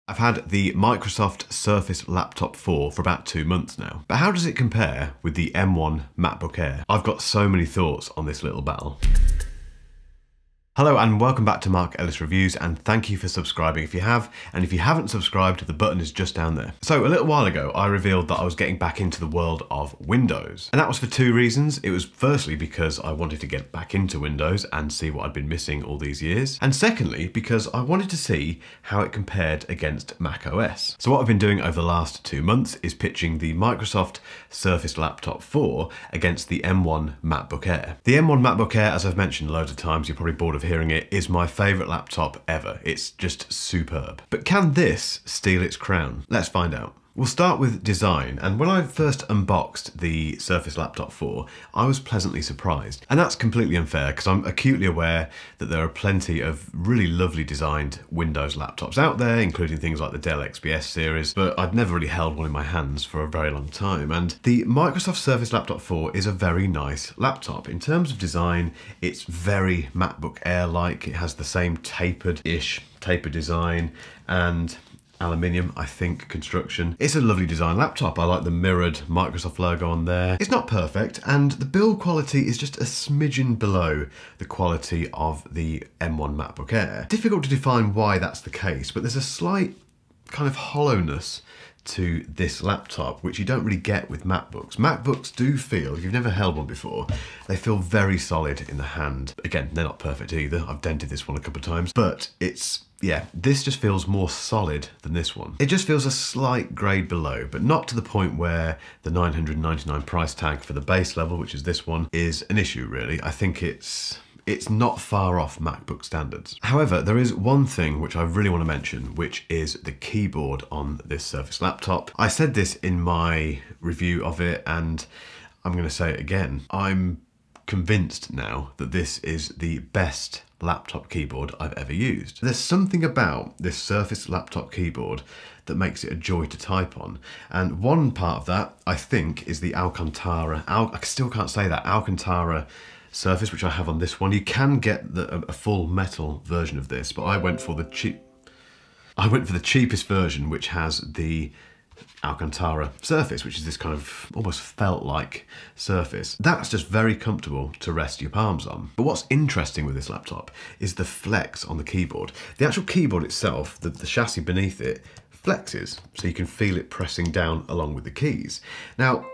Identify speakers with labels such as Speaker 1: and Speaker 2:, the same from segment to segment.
Speaker 1: I've had the Microsoft Surface Laptop 4 for about 2 months now. But how does it compare with the M1 MacBook Air? I've got so many thoughts on this little battle. Hello and welcome back to Ellis Reviews, and thank you for subscribing if you have, and if you haven't subscribed, the button is just down there. So a little while ago I revealed that I was getting back into the world of Windows, and that was for two reasons. It was firstly because I wanted to get back into Windows and see what I'd been missing all these years, and secondly because I wanted to see how it compared against macOS. So what I've been doing over the last 2 months is pitching the Microsoft Surface Laptop 4 against the M1 MacBook Air. The M1 MacBook Air, as I've mentioned loads of times, you're probably bored of hearing it, is my favourite laptop ever. It's just superb. But can this steal its crown? Let's find out. We'll start with design, and when I first unboxed the Surface Laptop 4, I was pleasantly surprised. And that's completely unfair because I'm acutely aware that there are plenty of really lovely designed Windows laptops out there, including things like the Dell XPS series, but I'd never really held one in my hands for a very long time. And the Microsoft Surface Laptop 4 is a very nice laptop. In terms of design, it's very MacBook Air-like. It has the same tapered design and aluminium, I think, construction. It's a lovely design laptop. I like the mirrored Microsoft logo on there. It's not perfect, and the build quality is just a smidgen below the quality of the M1 MacBook Air. Difficult to define why that's the case, but there's a slight kind of hollowness to this laptop, which you don't really get with MacBooks. MacBooks do feel, if you've never held one before, they feel very solid in the hand. Again, they're not perfect either. I've dented this one a couple of times, but yeah, this just feels more solid than this one. It just feels a slight grade below, but not to the point where the $999 price tag for the base level, which is this one, is an issue really. I think it's not far off MacBook standards. However, there is one thing which I really want to mention, which is the keyboard on this Surface laptop. I said this in my review of it, and I'm going to say it again. I'm convinced now that this is the best laptop keyboard I've ever used. There's something about this Surface laptop keyboard that makes it a joy to type on. And one part of that, I think, is the Alcantara, I still can't say that, Alcantara Surface, which I have on this one. You can get a full metal version of this, but I went for the cheapest version, which has the Alcantara Surface, which is this kind of almost felt-like surface. That's just very comfortable to rest your palms on. But what's interesting with this laptop is the flex on the keyboard. The actual keyboard itself, the chassis beneath it, flexes, so you can feel it pressing down along with the keys. Now,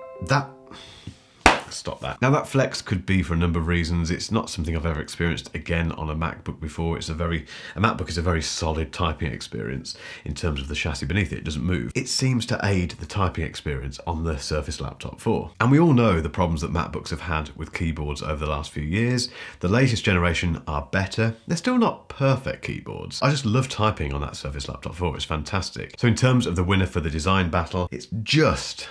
Speaker 1: stop that. Now that flex could be for a number of reasons. It's not something I've ever experienced again on a MacBook before. A MacBook is a very solid typing experience in terms of the chassis beneath it. It doesn't move. It seems to aid the typing experience on the Surface Laptop 4. And we all know the problems that MacBooks have had with keyboards over the last few years. The latest generation are better. They're still not perfect keyboards. I just love typing on that Surface Laptop 4. It's fantastic. So in terms of the winner for the design battle, it just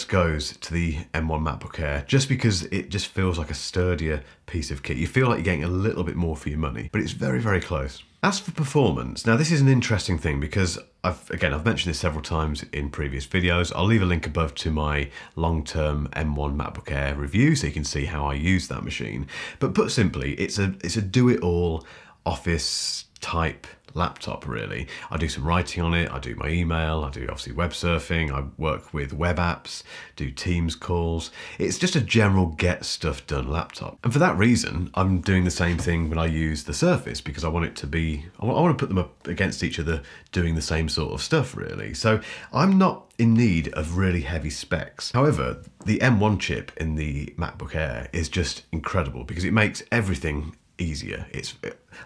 Speaker 1: goes to the M1 MacBook Air, just because it just feels like a sturdier piece of kit. You feel like you're getting a little bit more for your money, but it's very, very close. As for performance, now this is an interesting thing because I've mentioned this several times in previous videos. I'll leave a link above to my long-term M1 MacBook Air review so you can see how I use that machine. But put simply, it's a do-it-all office type laptop really. I do some writing on it, I do my email, I do obviously web surfing, I work with web apps, do Teams calls. It's just a general get stuff done laptop. And for that reason, I'm doing the same thing when I use the Surface, because I want it to be, I want to put them up against each other doing the same sort of stuff really. So I'm not in need of really heavy specs. However, the M1 chip in the MacBook Air is just incredible because it makes everything easier.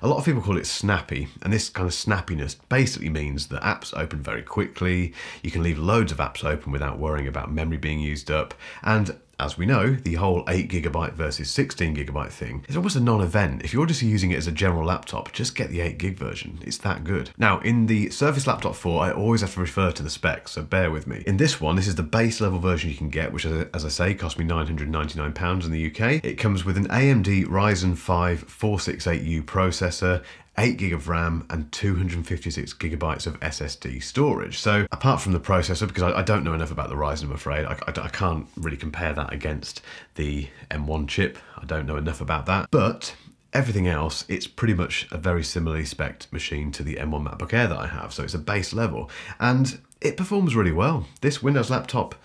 Speaker 1: A lot of people call it snappy, and this kind of snappiness basically means that apps open very quickly. You can leave loads of apps open without worrying about memory being used up, and as we know, the whole 8GB versus 16GB thing is almost a non-event. If you're just using it as a general laptop, just get the 8GB version. It's that good. Now, in the Surface Laptop 4, I always have to refer to the specs, so bear with me. In this one, this is the base level version you can get, which, as I say, cost me £999 in the UK. It comes with an AMD Ryzen 5 468U processor, 8GB of RAM and 256GB of SSD storage. So apart from the processor, because I don't know enough about the Ryzen, I'm afraid, I can't really compare that against the M1 chip. I don't know enough about that. But everything else, it's pretty much a very similarly spec'd machine to the M1 MacBook Air that I have, so it's a base level, and it performs really well. This Windows laptop,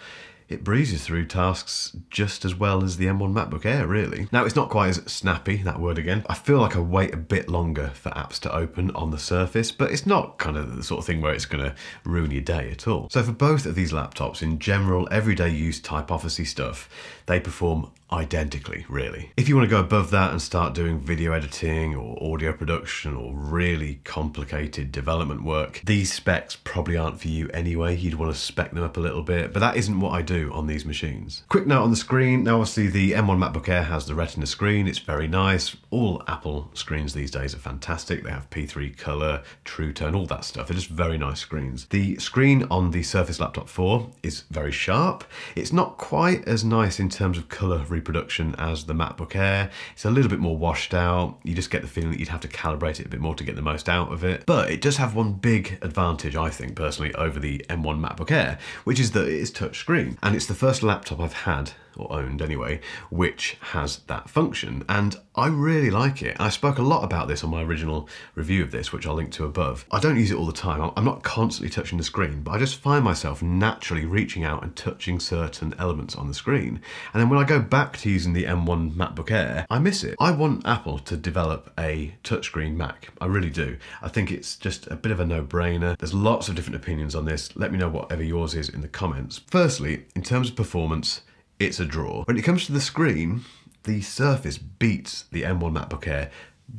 Speaker 1: it breezes through tasks just as well as the M1 MacBook Air, really. Now, it's not quite as snappy, that word again. I feel like I wait a bit longer for apps to open on the Surface, but it's not kind of the sort of thing where it's going to ruin your day at all. So for both of these laptops, in general, everyday use typography stuff, they perform identically, really. If you want to go above that and start doing video editing or audio production or really complicated development work, these specs probably aren't for you anyway. You'd want to spec them up a little bit, but that isn't what I do on these machines. Quick note on the screen. Now, obviously the M1 MacBook Air has the Retina screen. It's very nice. All Apple screens these days are fantastic. They have P3 color, True Tone, all that stuff. They're just very nice screens. The screen on the Surface Laptop 4 is very sharp. It's not quite as nice in terms of color reproduction as the MacBook Air. It's a little bit more washed out. You just get the feeling that you'd have to calibrate it a bit more to get the most out of it. But it does have one big advantage, I think, personally, over the M1 MacBook Air, which is that it is touchscreen. And it's the first laptop I've had, or owned anyway, which has that function, and I really like it. I spoke a lot about this on my original review of this, which I'll link to above. I don't use it all the time. I'm not constantly touching the screen, but I just find myself naturally reaching out and touching certain elements on the screen. And then when I go back to using the M1 MacBook Air, I miss it. I want Apple to develop a touchscreen Mac. I really do. I think it's just a bit of a no-brainer. There's lots of different opinions on this. Let me know whatever yours is in the comments. Firstly, in terms of performance, it's a draw. When it comes to the screen, the Surface beats the M1 MacBook Air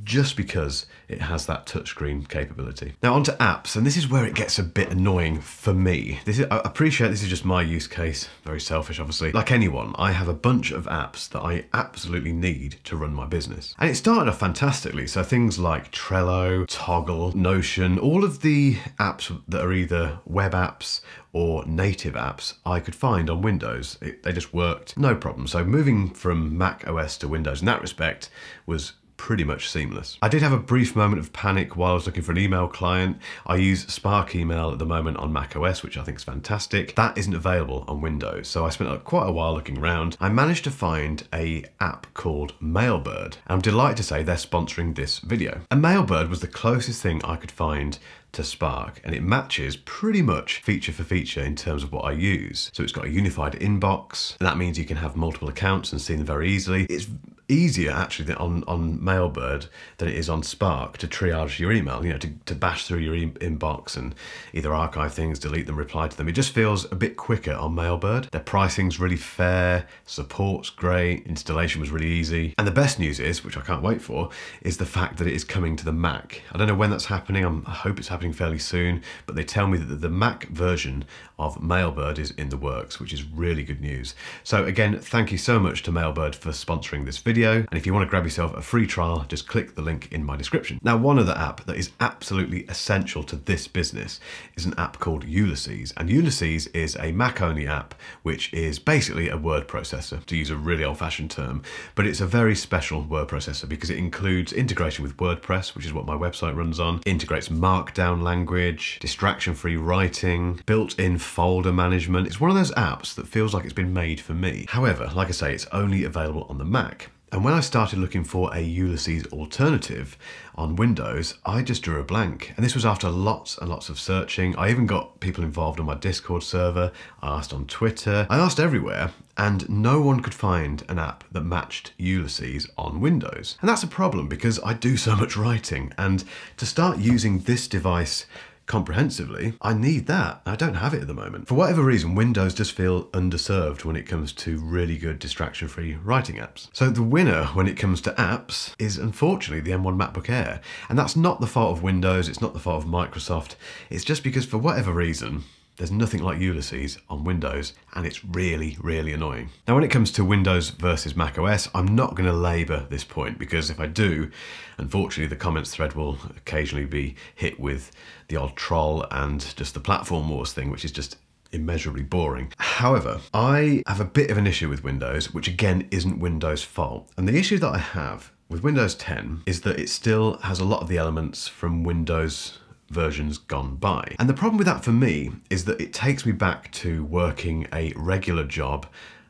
Speaker 1: just because it has that touchscreen capability. Now onto apps, and this is where it gets a bit annoying for me. I appreciate this is just my use case, very selfish obviously. Like anyone, I have a bunch of apps that I absolutely need to run my business. And it started off fantastically, so things like Trello, Toggle, Notion, all of the apps that are either web apps or native apps I could find on Windows. They just worked, no problem. So moving from macOS to Windows in that respect was pretty much seamless. I did have a brief moment of panic while I was looking for an email client. I use Spark Email at the moment on macOS, which I think is fantastic. That isn't available on Windows, so I spent quite a while looking around. I managed to find an app called Mailbird. I'm delighted to say they're sponsoring this video. And Mailbird was the closest thing I could find to Spark, and it matches pretty much feature for feature in terms of what I use. So it's got a unified inbox, and that means you can have multiple accounts and see them very easily. It's easier actually on Mailbird than it is on Spark to triage your email, you know, to bash through your inbox and either archive things, delete them, reply to them. It just feels a bit quicker on Mailbird. Their pricing's really fair, support's great, installation was really easy. And the best news is, which I can't wait for, is the fact that it is coming to the Mac. I don't know when that's happening. I hope it's happening fairly soon, but they tell me that the Mac version of Mailbird is in the works, which is really good news. So again, thank you so much to Mailbird for sponsoring this video. And if you want to grab yourself a free trial, just click the link in my description. Now, one other app that is absolutely essential to this business is an app called Ulysses. And Ulysses is a Mac-only app, which is basically a word processor, to use a really old-fashioned term. But it's a very special word processor because it includes integration with WordPress, which is what my website runs on, integrates Markdown language, distraction-free writing, built-in folder management. It's one of those apps that feels like it's been made for me. However, like I say, it's only available on the Mac. And when I started looking for a Ulysses alternative on Windows, I just drew a blank. And this was after lots and lots of searching. I even got people involved on my Discord server. I asked on Twitter. I asked everywhere, and no one could find an app that matched Ulysses on Windows. And that's a problem because I do so much writing. And to start using this device comprehensively, I need that. I don't have it at the moment. For whatever reason, Windows does feel underserved when it comes to really good distraction-free writing apps. So the winner when it comes to apps is unfortunately the M1 MacBook Air. And that's not the fault of Windows, it's not the fault of Microsoft, it's just because for whatever reason, there's nothing like Ulysses on Windows, and it's really, really annoying. Now, when it comes to Windows versus macOS, I'm not going to labour this point, because if I do, unfortunately, the comments thread will occasionally be hit with the odd troll and just the platform wars thing, which is just immeasurably boring. However, I have a bit of an issue with Windows, which again isn't Windows' fault. And the issue that I have with Windows 10 is that it still has a lot of the elements from Windows versions gone by. And the problem with that for me is that it takes me back to working a regular job,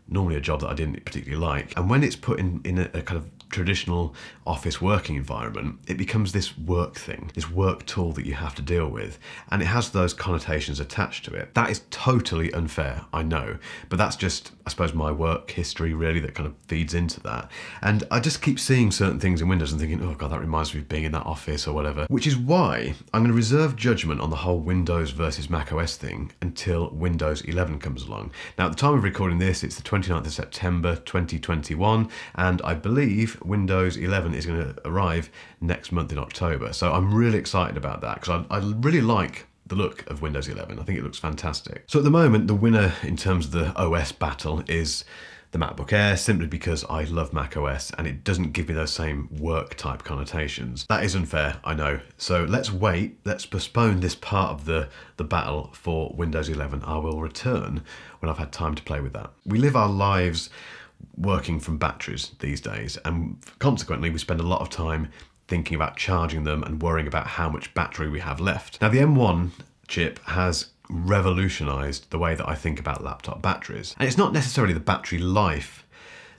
Speaker 1: normally a job that I didn't particularly like, and when it's put in a kind of traditional office working environment, it becomes this work thing, this work tool that you have to deal with, and it has those connotations attached to it. That is totally unfair, I know, but that's just, I suppose, my work history really that kind of feeds into that. And I just keep seeing certain things in Windows and thinking, oh God, that reminds me of being in that office or whatever, which is why I'm going to reserve judgment on the whole Windows versus macOS thing until Windows 11 comes along. Now, at the time of recording this, it's the 29th of September 2021, and I believe Windows 11 is going to arrive next month in October. So I'm really excited about that because I really like the look of Windows 11. I think it looks fantastic. So at the moment, the winner in terms of the OS battle is the MacBook Air, simply because I love macOS and it doesn't give me those same work type connotations. That is unfair, I know. So let's wait, let's postpone this part of the battle for Windows 11. I will return when I've had time to play with that. We live our lives working from batteries these days, and consequently we spend a lot of time thinking about charging them and worrying about how much battery we have left. Now, the M1 chip has revolutionized the way that I think about laptop batteries. And it's not necessarily the battery life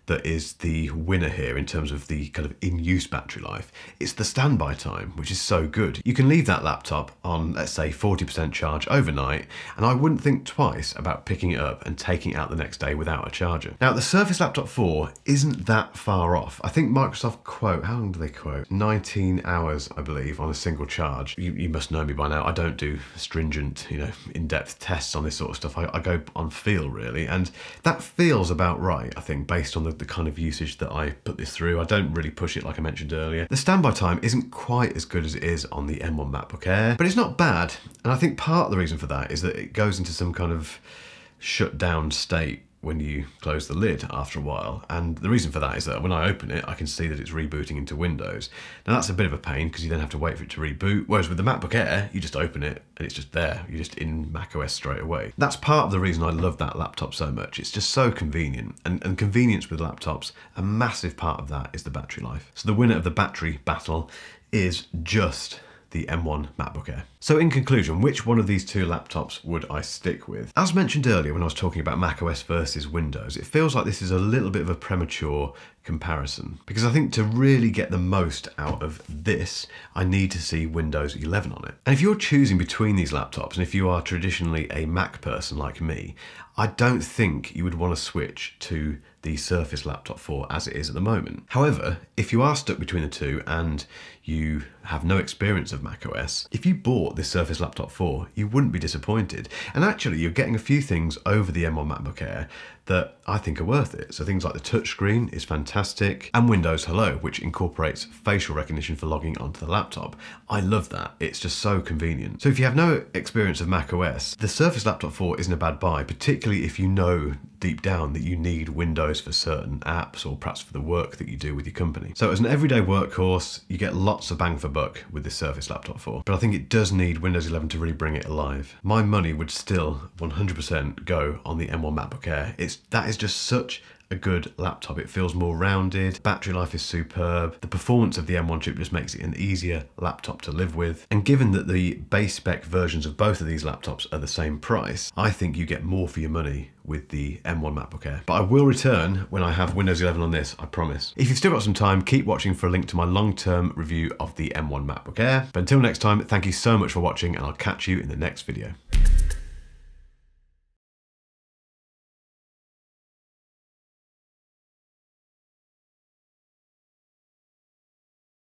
Speaker 1: that is the winner here in terms of the kind of in-use battery life. It's the standby time, which is so good. You can leave that laptop on, let's say, 40% charge overnight, and I wouldn't think twice about picking it up and taking it out the next day without a charger. Now, the Surface Laptop 4 isn't that far off. I think Microsoft quote, how long do they quote? 19 hours, I believe, on a single charge. You must know me by now. I don't do stringent, in-depth tests on this sort of stuff. I go on feel, really, and that feels about right, I think, based on the kind of usage that I put this through. I don't really push it like I mentioned earlier. The standby time isn't quite as good as it is on the M1 MacBook Air, but it's not bad. And I think part of the reason for that is that it goes into some kind of shut down state when you close the lid after a while. And the reason for that is that when I open it, I can see that it's rebooting into Windows. Now that's a bit of a pain because you then have to wait for it to reboot. Whereas with the MacBook Air, you just open it and it's just there. You're just in macOS straight away. That's part of the reason I love that laptop so much. It's just so convenient, and convenience with laptops, a massive part of that is the battery life. So the winner of the battery battle is just the M1 MacBook Air. So in conclusion, which one of these two laptops would I stick with? As mentioned earlier when I was talking about macOS versus Windows, it feels like this is a little bit of a premature comparison, because I think to really get the most out of this, I need to see Windows 11 on it. And if you're choosing between these laptops, and if you are traditionally a Mac person like me, I don't think you would want to switch to the Surface Laptop 4 as it is at the moment. However, if you are stuck between the two and you have no experience of macOS, if you bought this Surface Laptop 4, you wouldn't be disappointed. And actually, you're getting a few things over the M1 MacBook Air that I think are worth it. So things like the touchscreen is fantastic, and Windows Hello, which incorporates facial recognition for logging onto the laptop. I love that. It's just so convenient. So if you have no experience of macOS, the Surface Laptop 4 isn't a bad buy, particularly if you know deep down that you need Windows for certain apps or perhaps for the work that you do with your company. So as an everyday workhorse, you get lots of bang for buck with this Surface Laptop 4, but I think it does need Windows 11 to really bring it alive. My money would still 100% go on the M1 MacBook Air. That is just such a good laptop. It feels more rounded, battery life is superb, the performance of the M1 chip just makes it an easier laptop to live with, and given that the base spec versions of both of these laptops are the same price, I think you get more for your money with the M1 MacBook Air. But I will return when I have Windows 11 on this, I promise. If you've still got some time, keep watching for a link to my long-term review of the M1 MacBook Air. But until next time, thank you so much for watching, and I'll catch you in the next video.